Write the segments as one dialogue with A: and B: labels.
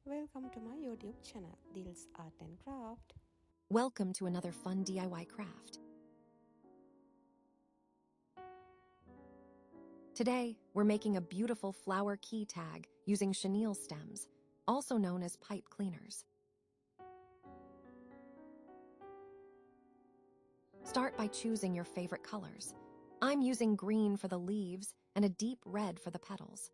A: Welcome to my YouTube channel, Dil's Art and Craft.
B: Welcome to another fun DIY craft. Today, we're making a beautiful flower key tag using chenille stems, also known as pipe cleaners. Start by choosing your favorite colors. I'm using green for the leaves and a deep red for the petals.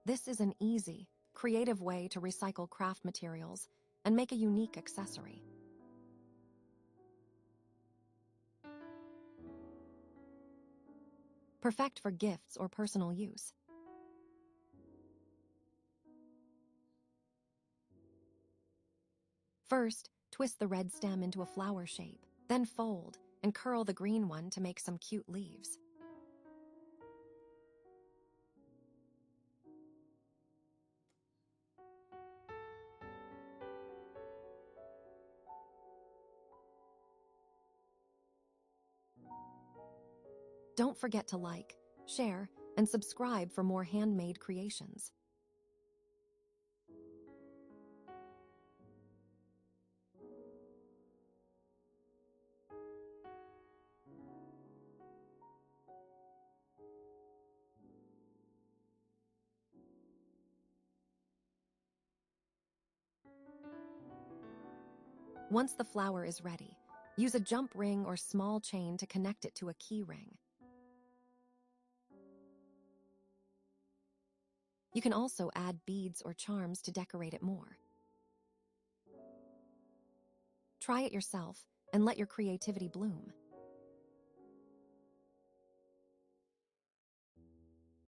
B: This is an easy, creative way to recycle craft materials and make a unique accessory. Perfect for gifts or personal use. First, twist the red stem into a flower shape, then fold and curl the green one to make some cute leaves. Don't forget to like, share, and subscribe for more handmade creations. Once the flower is ready, use a jump ring or small chain to connect it to a key ring. You can also add beads or charms to decorate it more. Try it yourself and let your creativity bloom.